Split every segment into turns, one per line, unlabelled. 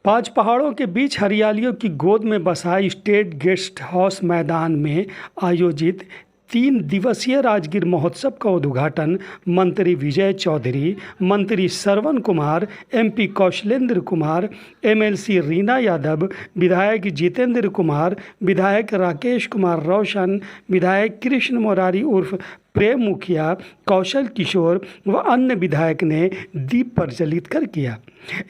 पांच पहाड़ों के बीच हरियालियों की गोद में बसा स्टेट गेस्ट हाउस मैदान में आयोजित 3 दिवसीय राजगीर महोत्सव का उद्घाटन मंत्री विजय चौधरी, मंत्री श्रवण कुमार, एमपी कौशलेंद्र कुमार, एमएलसी रीना यादव, विधायक जितेंद्र कुमार, विधायक राकेश कुमार रोशन, विधायक कृष्ण मुरारी उर्फ प्रेम मुखिया, कौशल किशोर व अन्य विधायक ने दीप प्रज्वलित कर किया।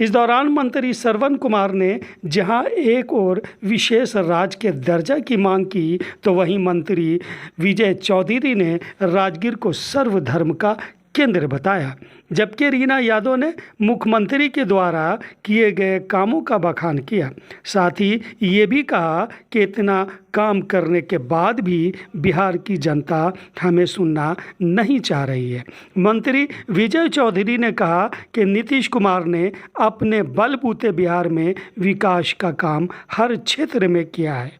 इस दौरान मंत्री श्रवण कुमार ने जहां एक और विशेष राज्य के दर्जा की मांग की, तो वहीं मंत्री विजय चौधरी ने राजगीर को सर्वधर्म का केंद्र बताया, जबकि रीना यादव ने मुख्यमंत्री के द्वारा किए गए कामों का बखान किया। साथ ही ये भी कहा कि इतना काम करने के बाद भी बिहार की जनता हमें सुनना नहीं चाह रही है। मंत्री विजय चौधरी ने कहा कि नीतीश कुमार ने अपने बलबूते बिहार में विकास का काम हर क्षेत्र में किया है।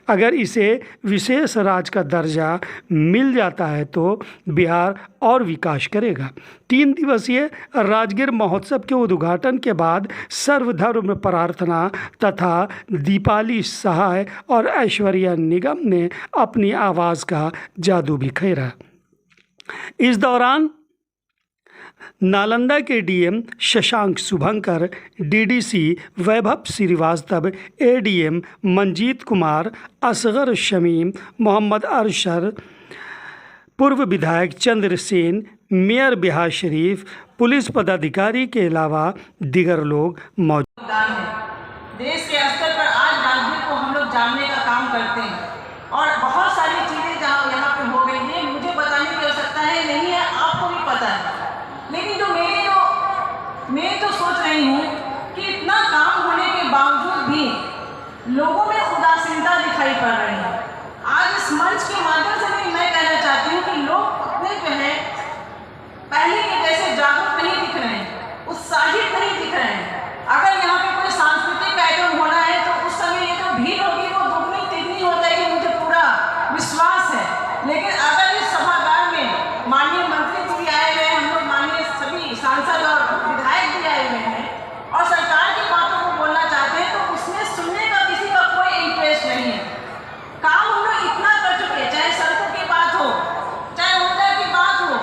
अगर इसे विशेष राज्य का दर्जा मिल जाता है तो बिहार और विकास करेगा। 3 दिवसीय राजगीर महोत्सव के उद्घाटन के बाद सर्वधर्म प्रार्थना तथा दीपाली सहाय और ऐश्वर्या निगम ने अपनी आवाज़ का जादू बिखेरा। इस दौरान नालंदा के डीएम शशांक शुभंकर, डीडीसी वैभव श्रीवास्तव, एडीएम मंजीत कुमार, असगर शमीम, मोहम्मद अरशर, पूर्व विधायक चंद्रसेन, मेयर बिहार शरीफ, पुलिस पदाधिकारी के अलावा दीगर लोग मौजूद
हैं। देश के स्तर पर आज राजगीर को हम लोग जानने का काम करते हैं और बहुत सारी चीज़ें जहाँ यहाँ पे हो गई हैं, मुझे बताने की आवश्यकता है नहीं है, आपको भी पता है। लेकिन जो मैं तो सोच रही हूँ कि इतना काम होने के बावजूद भी लोगों में उदासीनता दिखाई पड़ रही है। आज इस मंच के माध्यम से भी मैं कहना चाहती हूँ कि लोग अपने जो है पहले के जैसे जागरूक नहीं दिख रहे हैं, उत्साहित नहीं दिख रहे हैं। अगर यहाँ पे कोई सांस्कृतिक कार्यक्रम होना है तो उस समय ये जो भीड़ होगी वो दुगनी तिगनी हो जाएगी, मुझे पूरा विश्वास है। लेकिन अगर इस सभागार में माननीय मंत्री जी भी आए हुए हैं, हम लोग माननीय सभी सांसद और विधायक भी आए हुए हैं और सरकार की बातों को बोलना चाहते हैं, तो उसमें सुनने का किसी का कोई इंटरेस्ट नहीं है। काम हम लोग इतना कर चुके, चाहे सड़कों की बात हो, चाहे ऊर्जा की बात हो,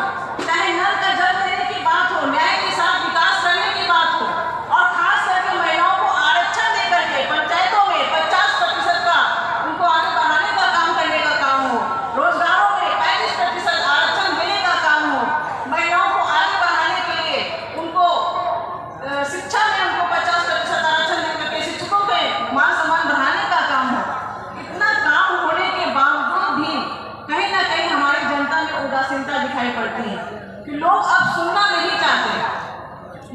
चाहे नल का जल देने की बात हो, न्याय के साथ विकास करने की बात हो, और खास करके महिलाओं को आरक्षण देकर के पंचायतों में 50% का उनको आगे बढ़ाने का काम करने का काम हो, रोजगारों में 35% आरक्षण देने का काम हो, महिलाओं को आगे बढ़ाने के लिए उनको शिक्षा में उनको 50% आरक्षण देकर के शिक्षकों के मान सम्मान बढ़ाने का काम हो। इतना काम होने के बावजूद भी कहीं ना कहीं हमारी जनता में उदासीनता दिखाई पड़ती है कि लोग अब सुनना नहीं चाहते,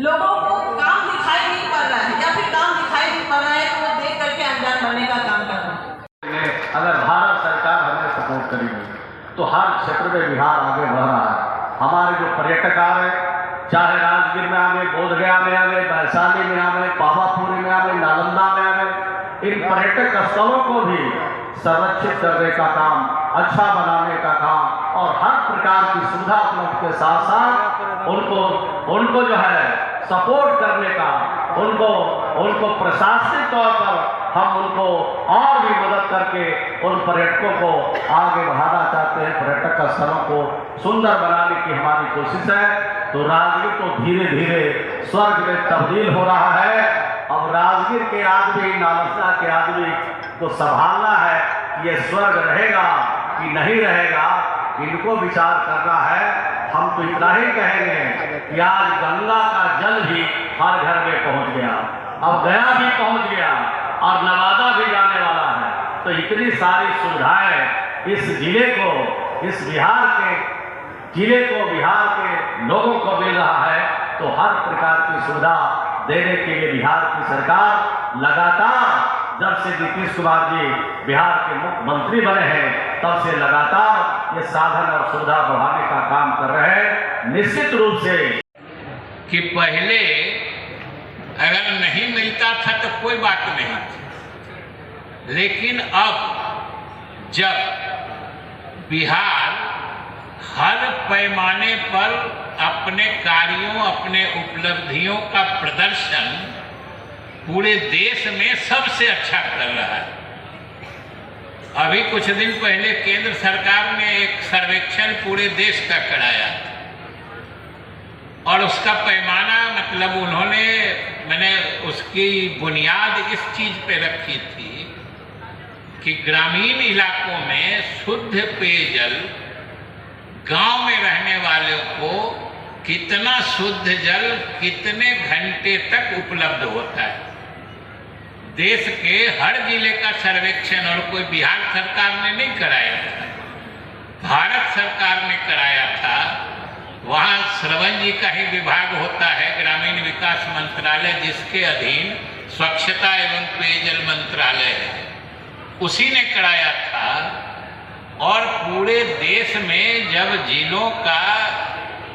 लोगों को काम दिखाई नहीं पड़ रहा है, या फिर काम दिखाई नहीं पड़ रहा है तो वो देख करके अनजान बनने का काम कर रहे हैं।
अगर भारत सरकार हमें सपोर्ट करेगी तो हर क्षेत्र में बिहार आगे बढ़ रहा है। हमारे जो पर्यटक आ रहे, चाहे राजगीर में आवे, बोधगया में आवे, वैशाली में आवे, पावापुरी में आवे, नालंदा में आवे, इन पर्यटक स्थलों को भी संरक्षित करने का काम, अच्छा बनाने का काम और हर प्रकार की सुविधा उपलब्ध के साथ साथ उनको जो है सपोर्ट करने का, उनको प्रशासनिक तौर पर हम उनको और भी मदद करके उन पर्यटकों को आगे बढ़ाना चाहते हैं। पर्यटक स्थलों को सुंदर बनाने की हमारी कोशिश है। तो राजगीर तो धीरे धीरे स्वर्ग में तब्दील हो रहा है। अब राजगीर के आदमी, नालंदा के आदमी को संभालना है कि ये स्वर्ग रहेगा कि नहीं रहेगा, इनको विचार करना है। हम तो इतना ही कहेंगे कि आज गंगा का जल भी हर घर में पहुंच गया, अब गया भी पहुंच गया और नवादा भी जाने वाला है। तो इतनी सारी सुविधाएं इस जिले को, इस बिहार के जिले को, बिहार के लोगों को मिल रहा है। तो हर प्रकार की सुविधा देने के लिए बिहार की सरकार लगातार, जब से नीतीश कुमार जी बिहार के मुख्यमंत्री बने हैं तब से लगातार ये साधन और सुविधा बढ़ाने का काम कर रहे हैं। निश्चित रूप से
कि पहले अगर नहीं मिलता था तो कोई बात नहीं थी, लेकिन अब जब बिहार हर पैमाने पर अपने कार्यों, अपने उपलब्धियों का प्रदर्शन पूरे देश में सबसे अच्छा कर रहा है। अभी कुछ दिन पहले केंद्र सरकार ने एक सर्वेक्षण पूरे देश का कराया और उसका पैमाना मतलब मैंने उसकी बुनियाद इस चीज पे रखी थी कि ग्रामीण इलाकों में शुद्ध पेयजल गांव में रहने वालों को कितना शुद्ध जल कितने घंटे तक उपलब्ध होता है। देश के हर जिले का सर्वेक्षण और कोई बिहार सरकार ने नहीं कराया था, भारत सरकार ने कराया था। वहाँ श्रवण जी का ही विभाग होता है, ग्रामीण विकास मंत्रालय, जिसके अधीन स्वच्छता एवं पेयजल मंत्रालय है, उसी ने कराया था। और पूरे देश में जब जिलों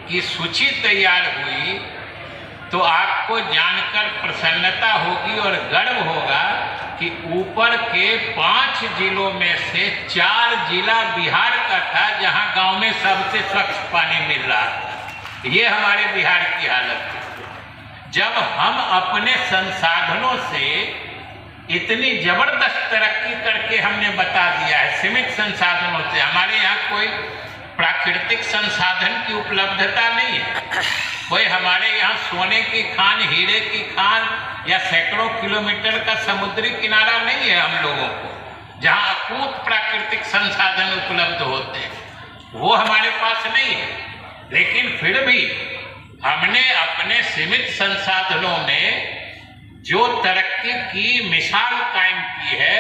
की सूची तैयार हुई तो आपको जानकर प्रसन्नता होगी और गर्व होगा कि ऊपर के 5 जिलों में से 4 जिला बिहार का था जहां गांव में सबसे स्वच्छ पानी मिल रहा था। ये हमारे बिहार की हालत है। जब हम अपने संसाधनों से इतनी जबरदस्त तरक्की करके हमने बता दिया है, सीमित संसाधनों से, हमारे यहाँ कोई प्राकृतिक संसाधन की उपलब्धता नहीं है, कोई हमारे यहाँ सोने की खान, हीरे की खान या सैकड़ों किलोमीटर का समुद्री किनारा नहीं है हम लोगों को, जहाँ अकूत प्राकृतिक संसाधन उपलब्ध होते हैं, वो हमारे पास नहीं है। लेकिन फिर भी हमने अपने सीमित संसाधनों में जो तरक्की की मिसाल कायम की है,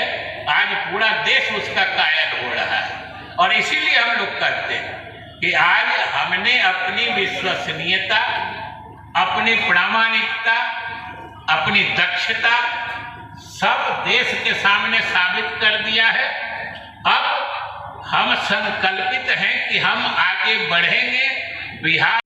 आज पूरा देश उसका कायल हो रहा है। और इसीलिए हम लोग कहते हैं कि आज हमने अपनी विश्वसनीयता, अपनी प्रामाणिकता, अपनी दक्षता सब देश के सामने साबित कर दिया है। अब हम संकल्पित हैं कि हम आगे बढ़ेंगे। बिहार